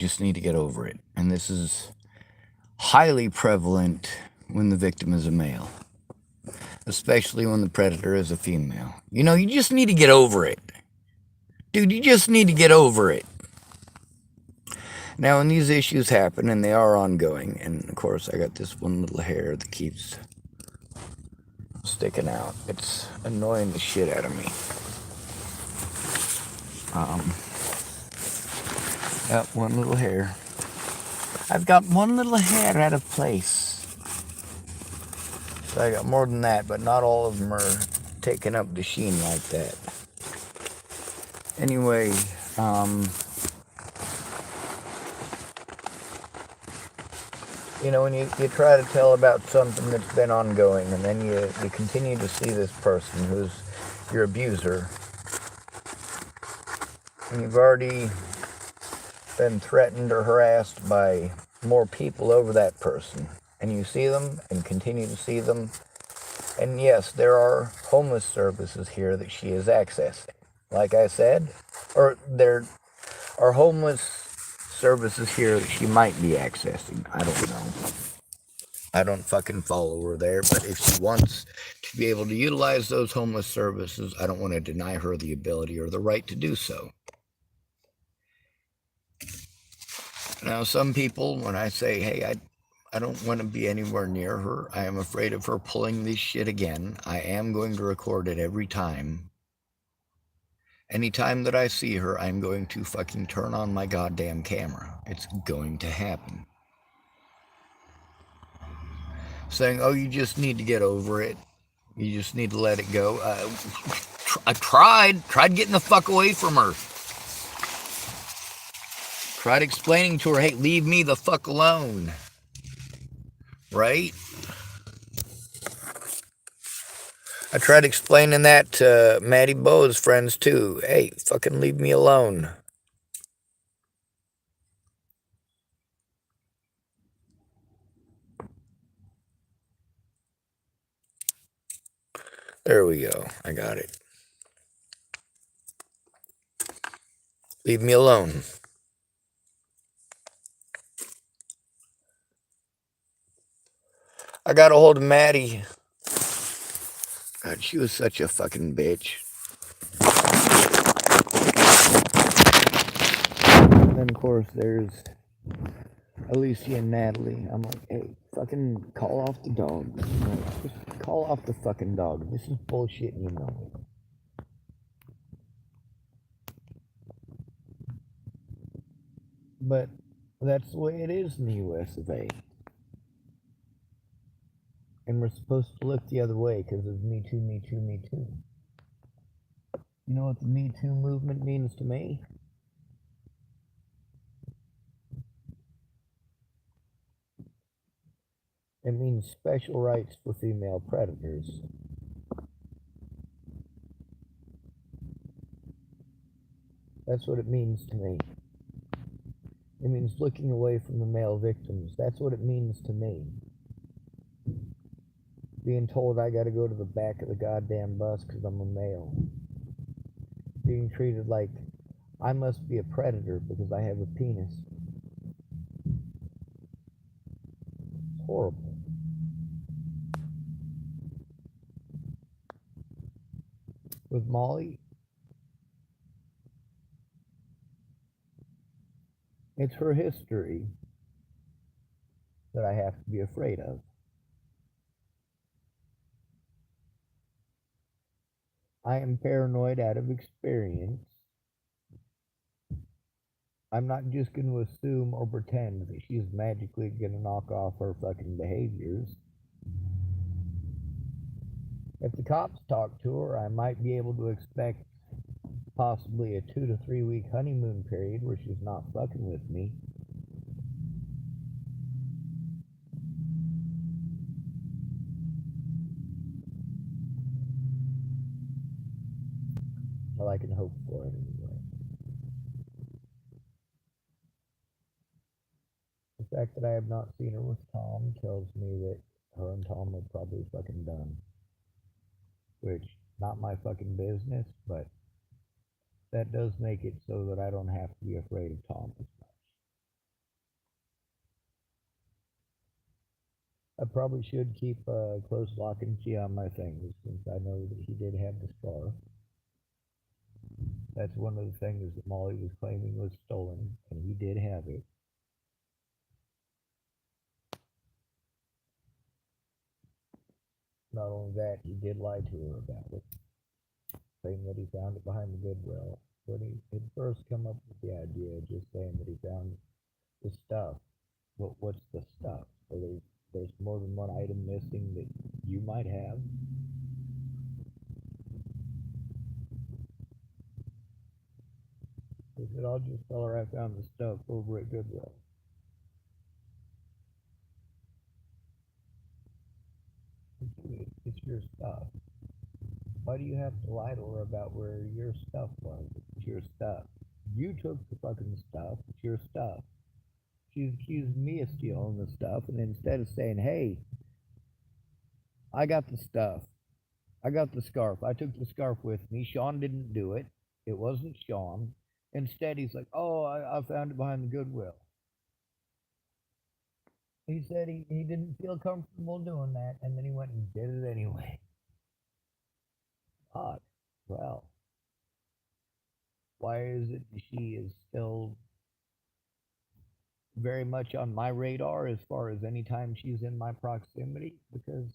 just need to get over it. And this is highly prevalent when the victim is a male, especially when the predator is a female. You just need to get over it. Dude, you just need to get over it. Now, when these issues happen, and they are ongoing, and of course, I got this one little hair that keeps sticking out. It's annoying the shit out of me. Got one little hair. I've got one little hair out of place. So I got more than that, but not all of them are taking up the sheen like that. Anyway, when you try to tell about something that's been ongoing, and then you continue to see this person who's your abuser, and you've already been threatened or harassed by more people over that person, and you see them and continue to see them, and yes, there are homeless services here that she is accessing. Like I said, or there are homeless services here that she might be accessing. I don't know. I don't fucking follow her there, but if she wants to be able to utilize those homeless services, I don't want to deny her the ability or the right to do so. Now, some people, when I say, hey, I don't want to be anywhere near her, I am afraid of her pulling this shit again, I am going to record it every time. Anytime that I see her, I'm going to fucking turn on my goddamn camera. It's going to happen. Saying, oh, you just need to get over it. You just need to let it go. I tried getting the fuck away from her. Tried explaining to her, hey, leave me the fuck alone. Right? I tried explaining that to Maddie Bo's friends too. Hey, fucking leave me alone. There we go. I got it. Leave me alone. I got a hold of Maddie. God, she was such a fucking bitch. And then, of course, there's Alicia and Natalie. I'm like, hey, fucking call off the dog. Just call off the fucking dog. This is bullshit, you know. But that's the way it is in the US of A. And we're supposed to look the other way because of Me Too, Me Too, Me Too. You know what the Me Too movement means to me? It means special rights for female predators. That's what it means to me. It means looking away from the male victims. That's what it means to me. Being told I gotta go to the back of the goddamn bus because I'm a male. Being treated like I must be a predator because I have a penis. It's horrible. With Molly, it's her history that I have to be afraid of. I am paranoid out of experience. I'm not just going to assume or pretend that she's magically going to knock off her fucking behaviors. If the cops talk to her, I might be able to expect possibly a 2 to 3 week honeymoon period where she's not fucking with me. Well, I can hope for it anyway. The fact that I have not seen her with Tom tells me that her and Tom are probably fucking done. Which, not my fucking business, but that does make it so that I don't have to be afraid of Tom as much. I probably should keep a close lock and key on my things since I know that he did have the scarf. That's one of the things that Molly was claiming was stolen, and he did have it. Not only that, he did lie to her about it, saying that he found it behind the Goodwill. When he had first come up with the idea, just saying that he found the stuff. But what's the stuff? There's more than one item missing that you might have. He said, I'll just tell her I found the stuff over at Goodwill. It's your stuff. Why do you have to lie to her about where your stuff was? It's your stuff. You took the fucking stuff. It's your stuff. She's accused me of stealing the stuff, and instead of saying, hey, I got the stuff. I got the scarf. I took the scarf with me. Sean didn't do it. It wasn't Sean. Instead, he's like, oh, I found it behind the Goodwill. He said he didn't feel comfortable doing that, and then he went and did it anyway. Odd. Well, why is it she is still very much on my radar as far as any time she's in my proximity? Because,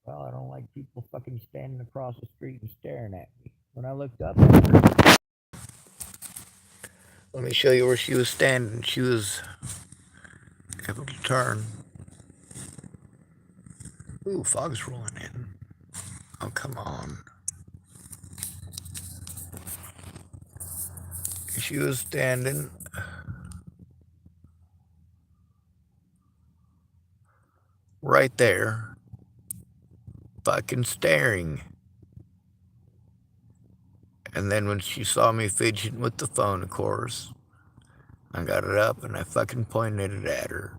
well, I don't like people fucking standing across the street and staring at me. When I looked up at her, let me show you where she was standing. She was able to turn. Ooh, fog's rolling in. Oh, come on. She was standing right there, fucking staring. And then when she saw me fidgeting with the phone, of course, I got it up and I fucking pointed it at her.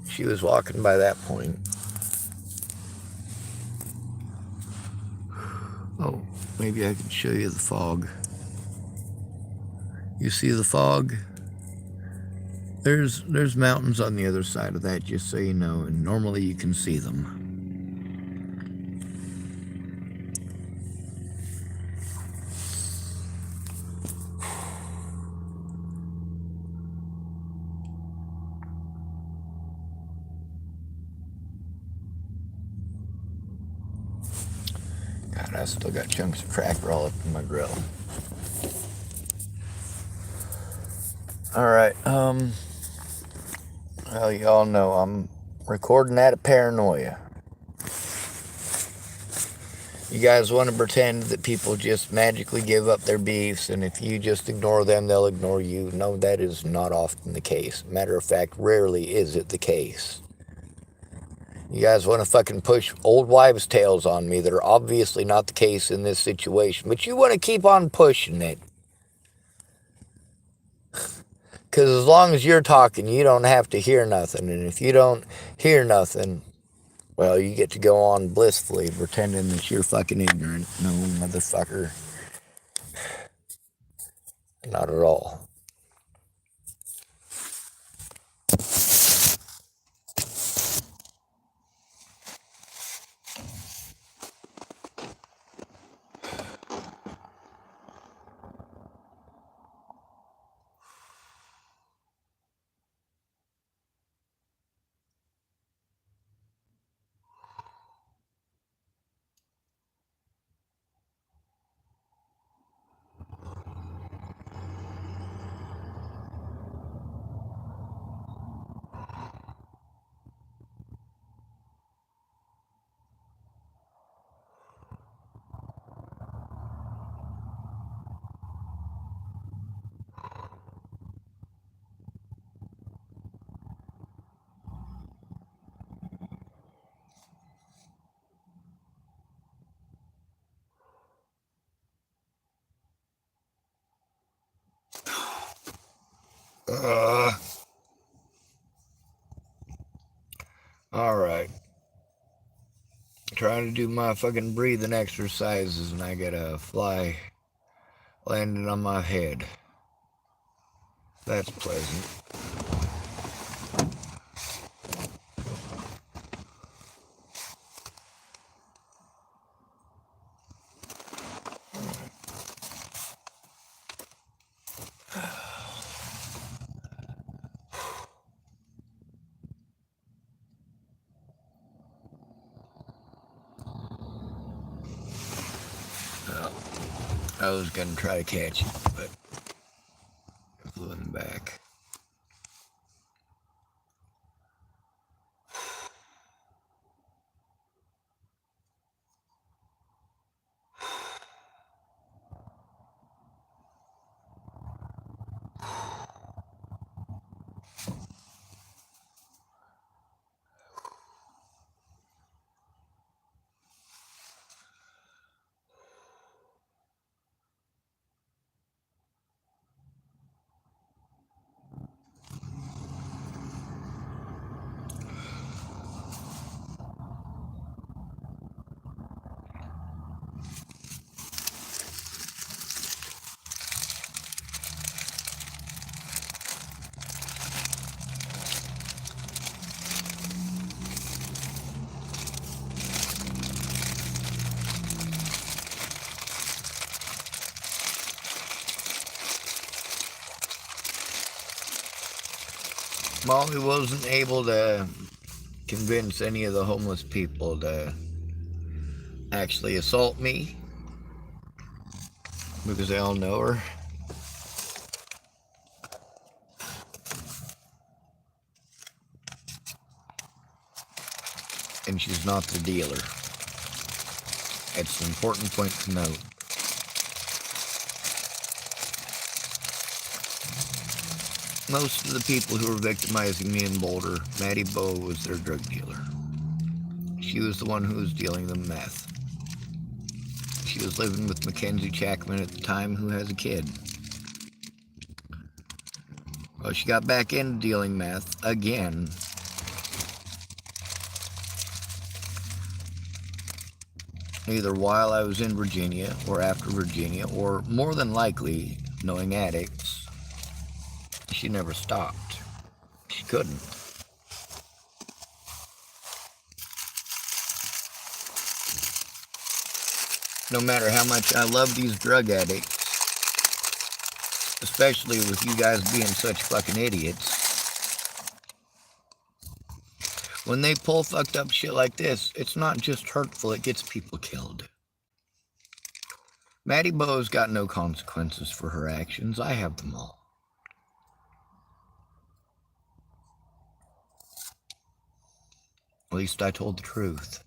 She was walking by that point. Oh, maybe I can show you the fog. You see the fog? There's mountains on the other side of that, just so you know, and normally you can see them. God, I still got chunks of cracker all up in my grill. Alright, well, y'all know I'm recording out of Paranoia. You guys want to pretend that people just magically give up their beefs, and if you just ignore them, they'll ignore you. No, that is not often the case. Matter of fact, rarely is it the case. You guys want to fucking push old wives' tales on me that are obviously not the case in this situation, but you want to keep on pushing it. Because as long as you're talking, you don't have to hear nothing, and if you don't hear nothing, well, you get to go on blissfully pretending that you're fucking ignorant. No, motherfucker. Not at all. Alright. Trying to do my fucking breathing exercises and I get a fly landing on my head. That's pleasant. I was going to try to catch it, but it flew in the back. Molly wasn't able to convince any of the homeless people to actually assault me because they all know her. And she's not the dealer. It's an important point to note. Most of the people who were victimizing me in Boulder, Maddie Bowe was their drug dealer. She was the one who was dealing them meth. She was living with Mackenzie Chapman at the time, who has a kid. Well, she got back into dealing meth again. Either while I was in Virginia or after Virginia, or more than likely, knowing addicts, she never stopped. She couldn't. No matter how much I love these drug addicts, especially with you guys being such fucking idiots, when they pull fucked up shit like this, it's not just hurtful, it gets people killed. Maddie Bowe's got no consequences for her actions. I have them all. At least I told the truth.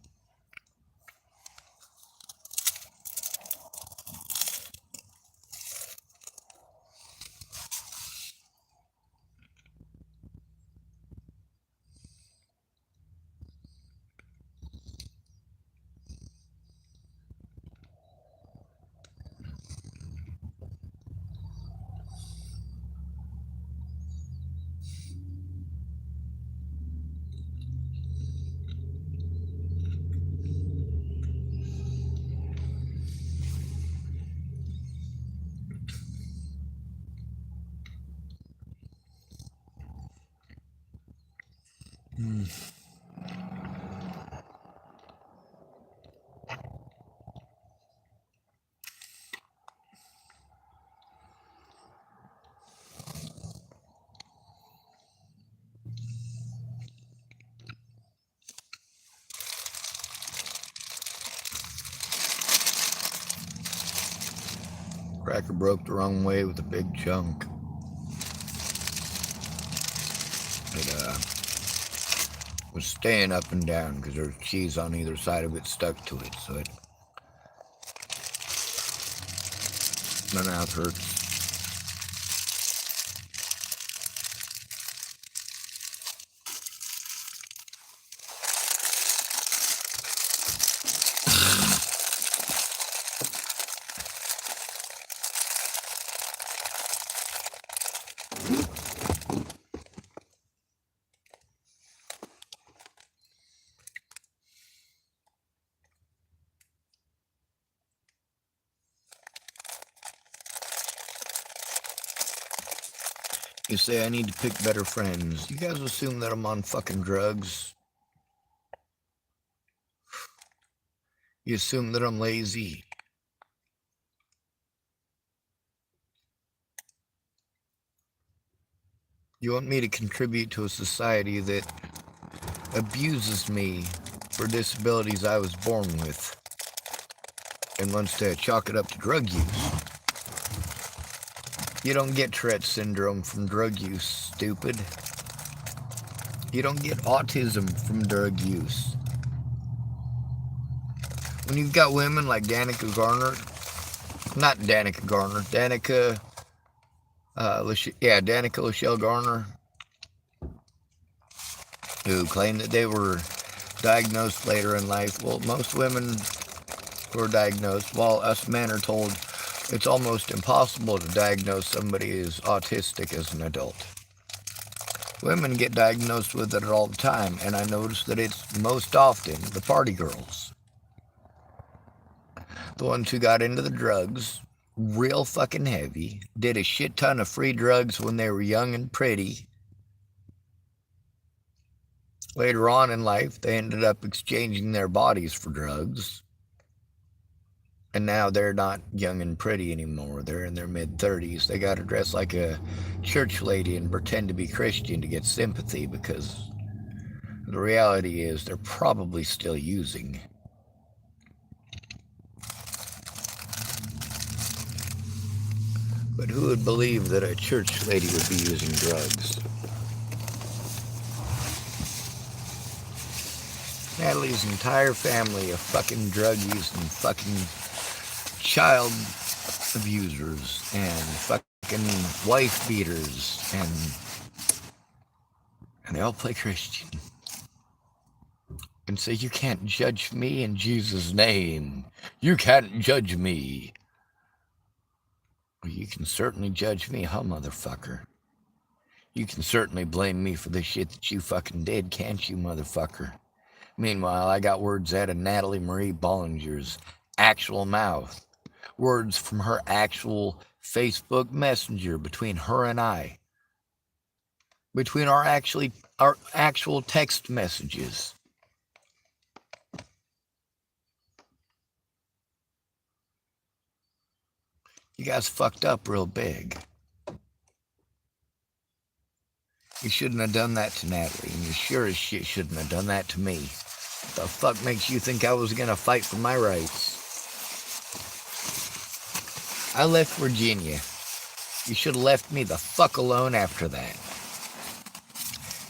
Cracker broke the wrong way with a big chunk. It was staying up and down because there's cheese on either side of it stuck to it, so my mouth hurts. You say I need to pick better friends. You guys assume that I'm on fucking drugs. You assume that I'm lazy. You want me to contribute to a society that abuses me for disabilities I was born with and wants to chalk it up to drug use. You don't get Tourette syndrome from drug use, stupid. You don't get autism from drug use. When you've got women like Danica Garner, not Danica Garner, Danica Lachelle Garner, who claim that they were diagnosed later in life. Well, most women who are diagnosed, while us men are told it's almost impossible to diagnose somebody as autistic as an adult. Women get diagnosed with it all the time, and I notice that it's most often the party girls. The ones who got into the drugs real fucking heavy, did a shit ton of free drugs when they were young and pretty. Later on in life, they ended up exchanging their bodies for drugs. And now they're not young and pretty anymore. They're in their mid-30s. They got to dress like a church lady and pretend to be Christian to get sympathy, because the reality is they're probably still using. But who would believe that a church lady would be using drugs? Natalie's entire family of fucking drug-using fucking child abusers and fucking wife beaters, and they all play Christian. And say, you can't judge me in Jesus' name. You can't judge me. Well, you can certainly judge me, huh, motherfucker? You can certainly blame me for the shit that you fucking did, can't you, motherfucker? Meanwhile, I got words out of Natalie Marie Bollinger's actual mouth. Words from her actual Facebook Messenger between her and I. Between our actual text messages. You guys fucked up real big. You shouldn't have done that to Natalie, and you sure as shit shouldn't have done that to me. What the fuck makes you think I was gonna fight for my rights? I left Virginia. You should have left me the fuck alone after that.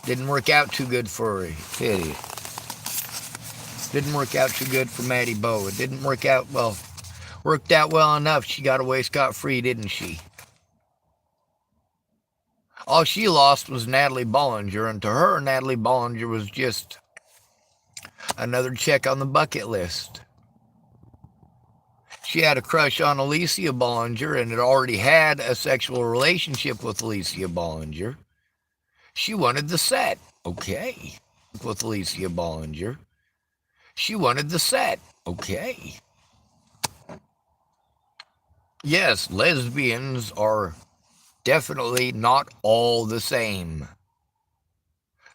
Didn't work out too good for her, did it? Didn't work out too good for Maddie Bowe. It didn't work out well. Worked out well enough. She got away scot-free, didn't she? All she lost was Natalie Bollinger, and to her, Natalie Bollinger was just another check on the bucket list. She had a crush on Alicia Bollinger and had already had a sexual relationship with Alicia Bollinger. She wanted the set. Okay. With Alicia Bollinger. She wanted the set. Okay. Yes, lesbians are definitely not all the same.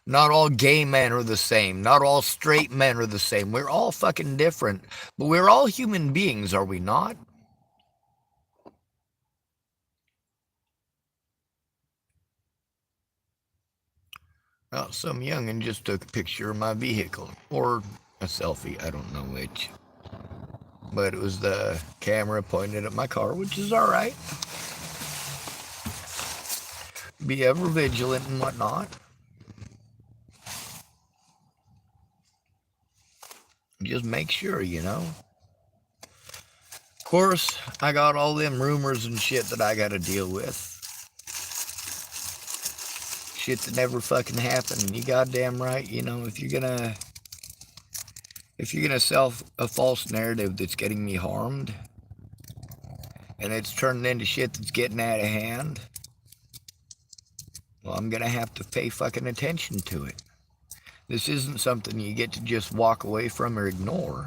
Not all gay men are the same. Not all straight men are the same. We're all fucking different. But we're all human beings, are we not? Well, some youngin' just took a picture of my vehicle. Or a selfie, I don't know which. But it was the camera pointed at my car, which is alright. Be ever vigilant and whatnot. Just make sure, you know. Of course, I got all them rumors and shit that I gotta deal with. Shit that never fucking happened. And you goddamn right, you know, if you're gonna sell a false narrative that's getting me harmed, and it's turning into shit that's getting out of hand, well, I'm gonna have to pay fucking attention to it. This isn't something you get to just walk away from or ignore.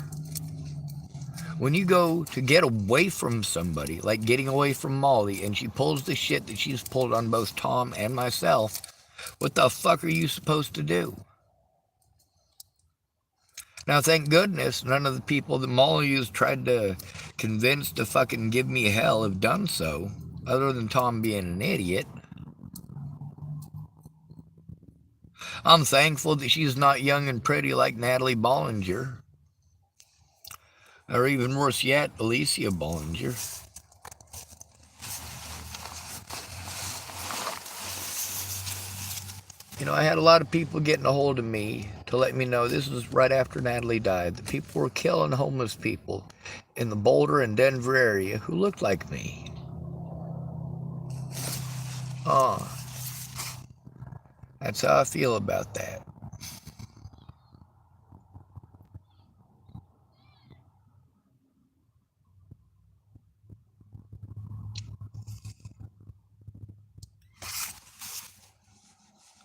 When you go to get away from somebody, like getting away from Molly, and she pulls the shit that she's pulled on both Tom and myself, what the fuck are you supposed to do? Now, thank goodness, none of the people that Molly's tried to convince to fucking give me hell have done so, other than Tom being an idiot. I'm thankful that she's not young and pretty like Natalie Bollinger. Or even worse yet, Alicia Bollinger. I had a lot of people getting a hold of me to let me know this was right after Natalie died. The people were killing homeless people in the Boulder and Denver area who looked like me. Oh, that's how I feel about that.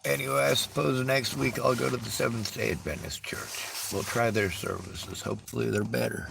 Anyway, I suppose next week I'll go to the Seventh-day Adventist Church. We'll try their services. Hopefully they're better.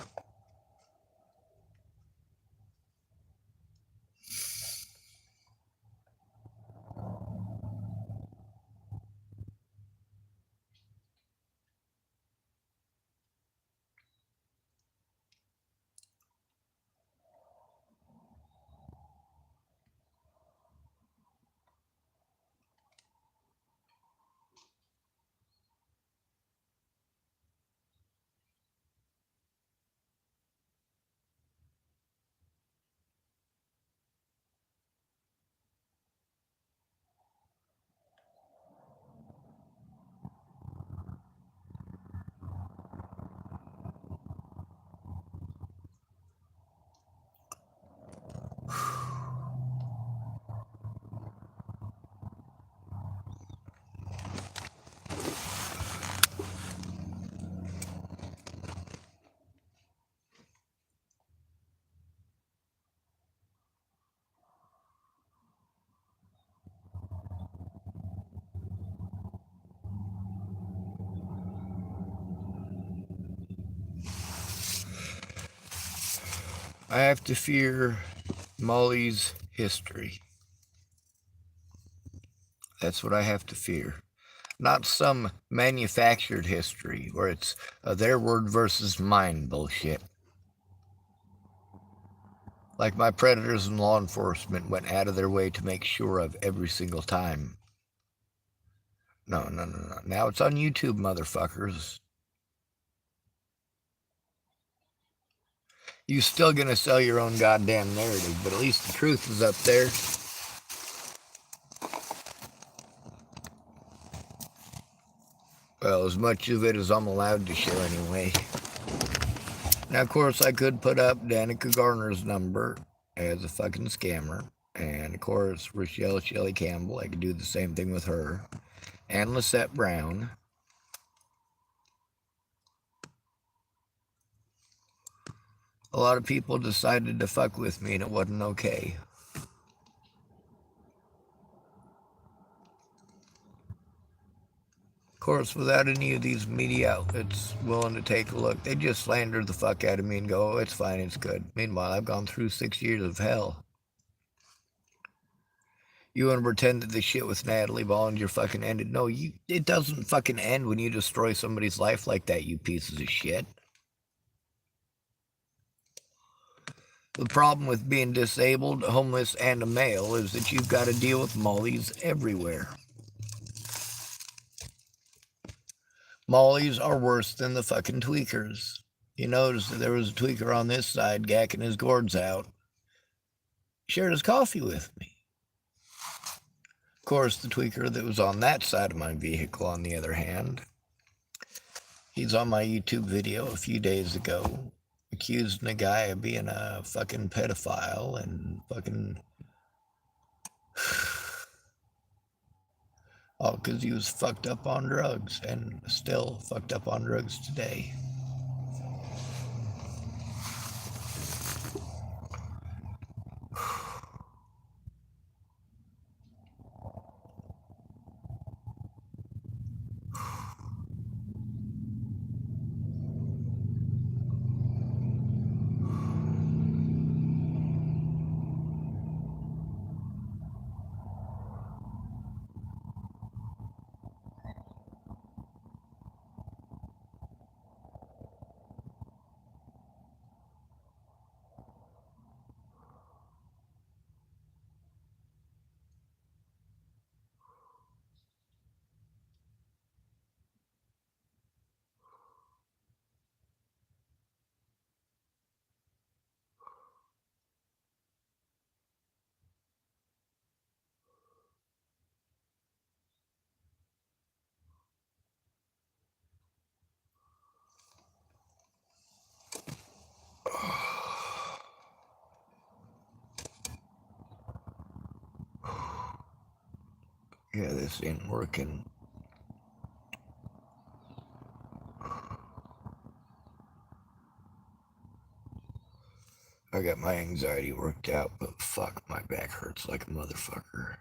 I have to fear Molly's history. That's what I have to fear. Not some manufactured history where it's their word versus mine bullshit. Like my predators and law enforcement went out of their way to make sure of every single time. No, no, no, no. Now it's on YouTube, motherfuckers. You still gonna sell your own goddamn narrative, but at least the truth is up there. Well, as much of it as I'm allowed to show anyway. Now, of course, I could put up Danica Garner's number as a fucking scammer. And, of course, Rochelle Shelley Campbell, I could do the same thing with her. And Lisette Brown. A lot of people decided to fuck with me and it wasn't okay. Of course, without any of these media outlets willing to take a look, they just slander the fuck out of me and go, oh, it's fine, it's good. Meanwhile, I've gone through 6 years of hell. You want to pretend that the shit with Natalie Bollinger fucking ended? No, it doesn't fucking end when you destroy somebody's life like that, you pieces of shit. The problem with being disabled, homeless, and a male is that you've got to deal with mollies everywhere. Mollies are worse than the fucking tweakers. You notice that there was a tweaker on this side gacking his gourds out. Shared his coffee with me. Of course, the tweaker that was on that side of my vehicle, on the other hand, he's on my YouTube video a few days ago, accusing a guy of being a fucking pedophile and fucking... all because he was fucked up on drugs and still fucked up on drugs today. Yeah, this ain't working. I got my anxiety worked out, but fuck, my back hurts like a motherfucker.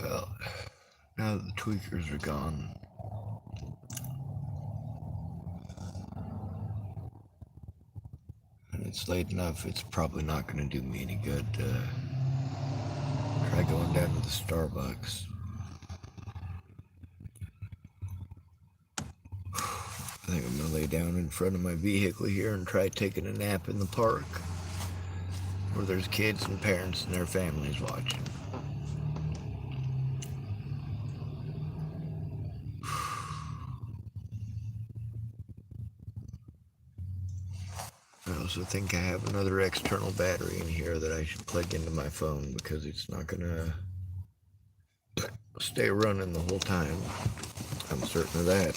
Well, now that the tweakers are gone, and it's late enough, it's probably not going to do me any good to try going down to the Starbucks. I think I'm going to lay down in front of my vehicle here and try taking a nap in the park where there's kids and parents and their families watching. I also think I have another external battery in here that I should plug into my phone because it's not going to stay running the whole time. I'm certain of that.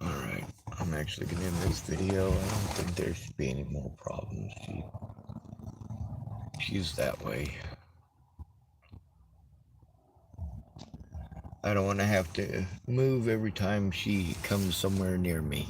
Alright, I'm actually going to end this video. I don't think there should be any more problems. She's that way. I don't want to have to move every time she comes somewhere near me.